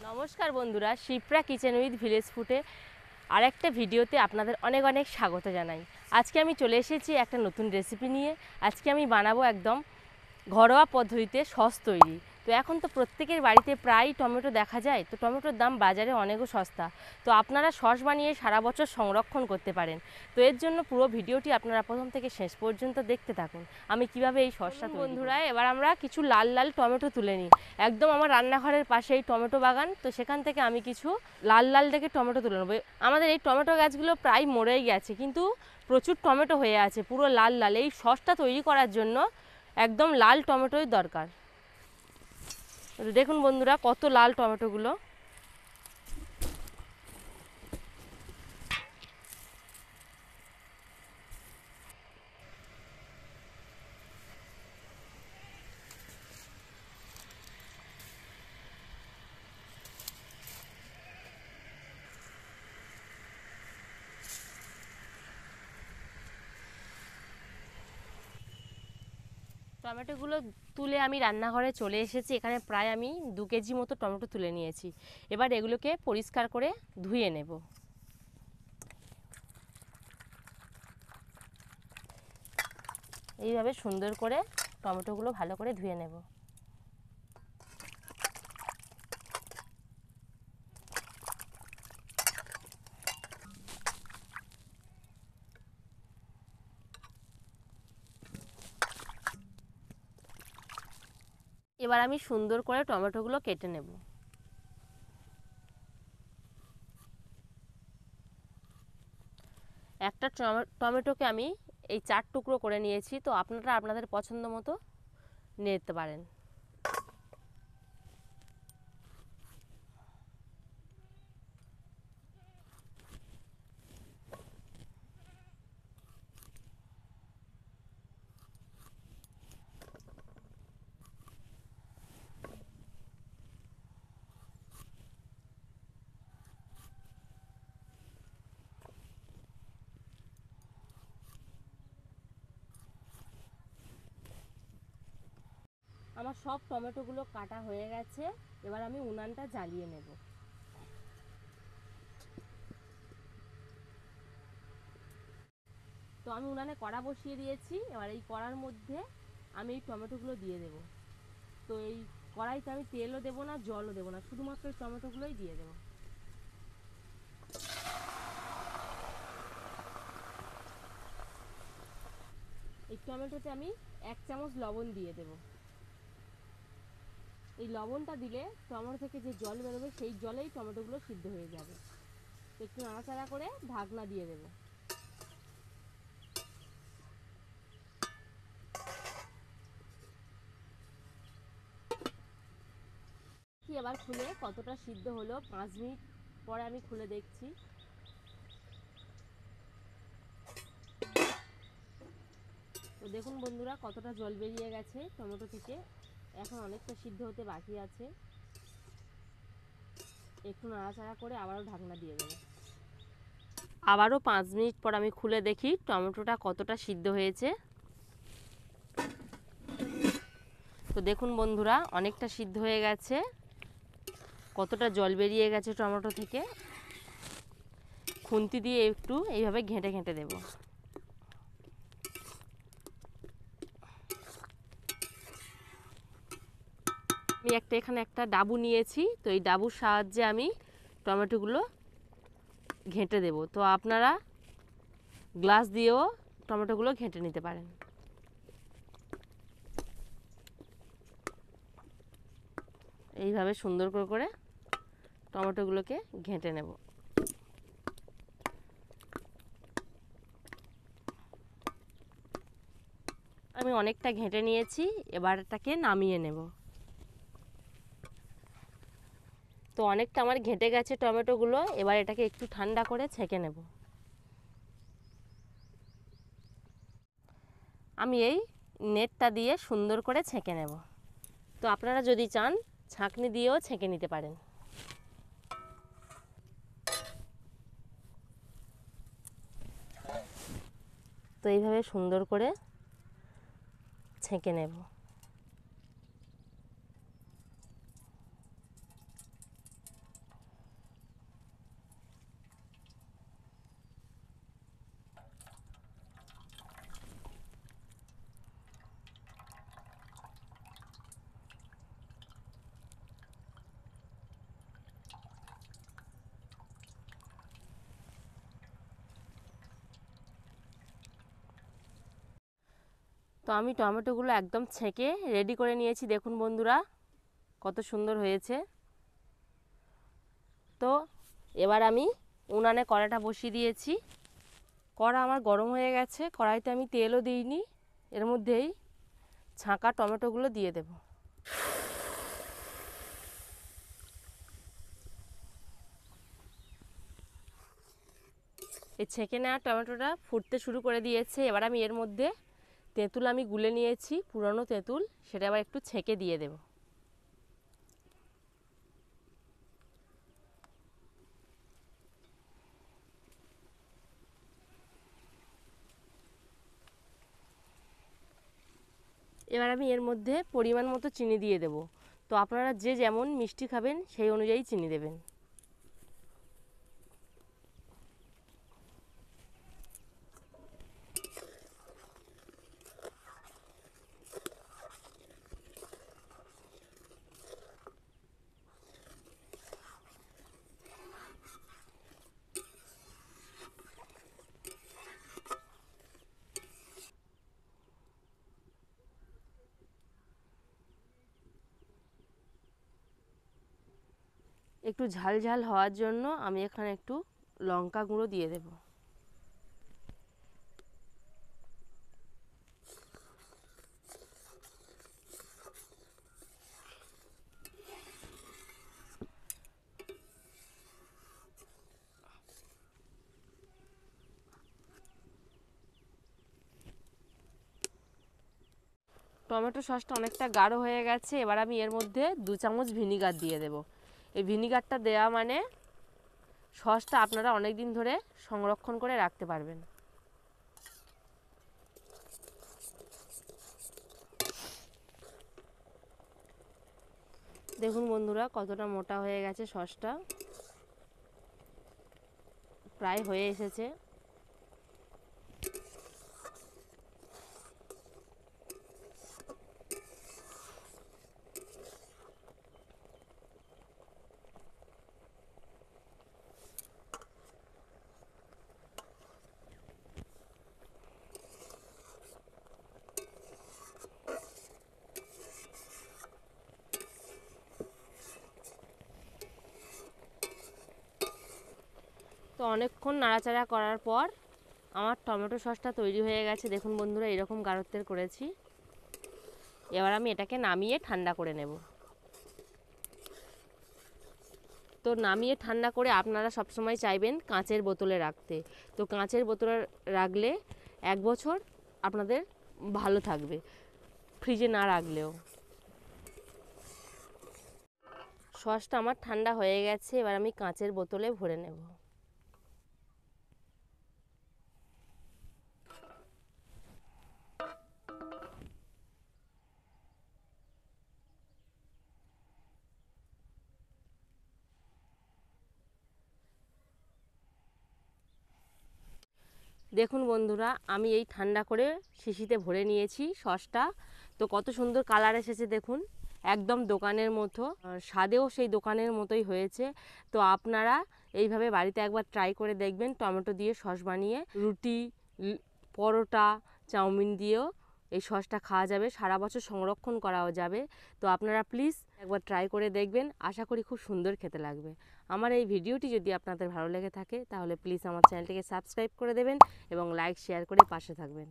নমস্কার বন্ধুরা, Shipra kitchen with village ফুডে আরেকটা ভিডিওতে আপনাদের অনেক অনেক স্বাগত জানাই। আজকে আমি চলে এসেছি একটা নতুন রেসিপি নিয়ে। আজকে আমি বানাবো একদম ঘরোয়া পদ্ধতিতে সস তৈরি। তো এখন তো প্রত্যেকের বাড়িতে প্রায় টমেটো দেখা যায়, তো টমেটোর দাম বাজারে অনেকও সস্তা। তো আপনারা সস বানিয়ে সারা বছর সংরক্ষণ করতে পারেন। তো এর জন্য পুরো ভিডিওটি আপনারা প্রথম থেকে শেষ পর্যন্ত দেখতে থাকুন আমি কিভাবে এই সসটা তৈরি করি। বন্ধুরা, এবার আমরা কিছু লাল লাল টমেটো তুলে নিই। একদম আমার রান্নাঘরের পাশেই টমেটো বাগান, তো সেখান থেকে আমি কিছু লাল লাল দেখে টমেটো তুলে নেবো। আমাদের এই টমেটো গাছগুলো প্রায় মরেই গেছে, কিন্তু প্রচুর টমেটো হয়ে আছে পুরো লাল লাল। এই সসটা তৈরি করার জন্য একদম লাল টমেটোই দরকার। দেখুন বন্ধুরা, কত লাল টমেটোগুলো। টমেটোগুলো তুলে আমি রান্নাঘরে চলে এসেছি। এখানে প্রায় আমি 2 কেজি মতো টমেটো তুলে নিয়েছি। এবার এগুলোকে পরিষ্কার করে ধুয়ে নেব। এইভাবে সুন্দর করে টমেটোগুলো ভালো করে ধুয়ে নেব। এবার আমি সুন্দর করে টমেটোগুলো কেটে নেব। একটা টমেটোকে আমি এই 4 টুকরো করে নিয়েছি। তো আপনারা আপনাদের পছন্দ মতো নিতে পারেন। আমার সব টমেটোগুলো কাটা হয়ে গেছে। এবার আমি উনানটা জ্বালিয়ে নেব। তো আমি উনানে কড়া বসিয়ে দিয়েছি। এবার এই কড়ার মধ্যে আমি এই টমেটোগুলো দিয়ে দেব। তো এই কড়াইতে আমি তেলও দেবো না, জলও দেবো না, শুধুমাত্র এই টমেটোগুলোই দিয়ে দেবো। এই টমেটোতে আমি 1 চামচ লবণ দিয়ে দেব। এই লবণটা দিলে টমেটো থেকে যে জল বেরোবে সেই জলেই টমেটোগুলো সিদ্ধ হয়ে যাবে। তো একটু নাড়াচাড়া করে ঢাকনা দিয়ে দেব। এবার খুলে কতটা সিদ্ধ হলো, 5 মিনিট পরে আমি খুলে দেখছি। তো দেখুন বন্ধুরা, কতটা জল বেরিয়ে গেছে টমেটো থেকে। এখন অনেকটা সিদ্ধ হতে বাকি আছে। একটু নাড়াচাড়া করে আবারও ঢাকনা দিয়ে দেবো। আবারও 5 মিনিট পর আমি খুলে দেখি টমেটোটা কতটা সিদ্ধ হয়েছে। তো দেখুন বন্ধুরা, অনেকটা সিদ্ধ হয়ে গেছে, কতটা জল বেরিয়ে গেছে টমেটো থেকে। খুন্তি দিয়ে একটু এইভাবে ঘেঁটে ঘেঁটে দেব। আমি এখানে একটা ডাবু নিয়েছি। তো এই ডাবুর সাহায্যে আমি টমেটোগুলো ঘেঁটে দেব। তো আপনারা গ্লাস দিয়েও টমেটোগুলো ঘেঁটে নিতে পারেন। এইভাবে সুন্দর করে টমেটোগুলোকে ঘেঁটে নেব। আমি অনেকটা ঘেঁটে নিয়েছি। এবার এটাকে নামিয়ে নেব। তো অনেকটা আমার ঘেঁটে গেছে টমেটোগুলো। এবার এটাকে একটু ঠান্ডা করে ছেঁকে নেব। আমি এই নেটটা দিয়ে সুন্দর করে ছেঁকে নেব। তো আপনারা যদি চান ছাঁকনি দিয়েও ছেঁকে নিতে পারেন। তো এইভাবে সুন্দর করে ছেঁকে নেব। তো আমি টমেটোগুলো একদম ছেঁকে রেডি করে নিয়েছি, দেখুন বন্ধুরা কত সুন্দর হয়েছে। তো এবার আমি উনানে কড়াটা বসিয়ে দিয়েছি। কড়া আমার গরম হয়ে গেছে, কড়াইতে আমি তেলও দিইনি। এর মধ্যেই ছাঁকা টমেটোগুলো দিয়ে দেব। এই ছেঁকে নেওয়া টমেটোটা ফুটতে শুরু করে দিয়েছে। এবার আমি এর মধ্যে তেঁতুল আমি গুলে নিয়েছি, পুরনো তেঁতুল, সেটা আবার একটু ছেঁকে দিয়ে দেব। এবার আমি এর মধ্যে পরিমাণ মতো চিনি দিয়ে দেব। তো আপনারা যে যেমন মিষ্টি খাবেন সেই অনুযায়ী চিনি দেবেন। একটু ঝাল ঝাল হওয়ার জন্য আমি এখানে একটু লঙ্কা গুঁড়ো দিয়ে দেব। টমেটো সসটা অনেকটা গাঢ় হয়ে গেছে। এবার আমি এর মধ্যে 2 চামচ ভিনিগার দিয়ে দেব। এই ভিনিগারটা দেওয়া মানে সসটা আপনারা অনেক দিন ধরে সংরক্ষণ করে রাখতে পারবেন। দেখুন বন্ধুরা কতটা মোটা হয়ে গেছে সসটা, প্রায় হয়ে এসেছে। তো অনেকক্ষণ নাড়াচাড়া করার পর আমার টমেটো সসটা তৈরি হয়ে গেছে। দেখুন বন্ধুরা এরকম গাঢ়ত্বের করেছি। এবার আমি এটাকে নামিয়ে ঠান্ডা করে নেব। তো নামিয়ে ঠান্ডা করে আপনারা সবসময় চাইবেন কাঁচের বোতলে রাখতে। তো কাঁচের বোতলে রাখলে 1 বছর আপনাদের ভালো থাকবে, ফ্রিজে না রাখলেও। সসটা আমার ঠান্ডা হয়ে গেছে, এবার আমি কাঁচের বোতলে ভরে নেব। দেখুন বন্ধুরা আমি এই ঠান্ডা করে শিশিতে ভরে নিয়েছি সসটা। তো কত সুন্দর কালার এসেছে দেখুন, একদম দোকানের মতো, স্বাদেও সেই দোকানের মতোই হয়েছে। তো আপনারা এইভাবে বাড়িতে একবার ট্রাই করে দেখবেন। টমেটো দিয়ে সস বানিয়ে রুটি, পরোটা, চাউমিন দিয়েও এই সসটা খাওয়া যাবে, সারা বছর সংরক্ষণ করাও যাবে। তো আপনারা প্লিজ একবার ট্রাই করে দেখবেন, আশা করি খুব সুন্দর খেতে লাগবে। আমার এই ভিডিওটি যদি আপনাদের ভালো লেগে থাকে তাহলে প্লিজ আমার চ্যানেলটিকে সাবস্ক্রাইব করে দেবেন এবং লাইক শেয়ার করে পাশে থাকবেন।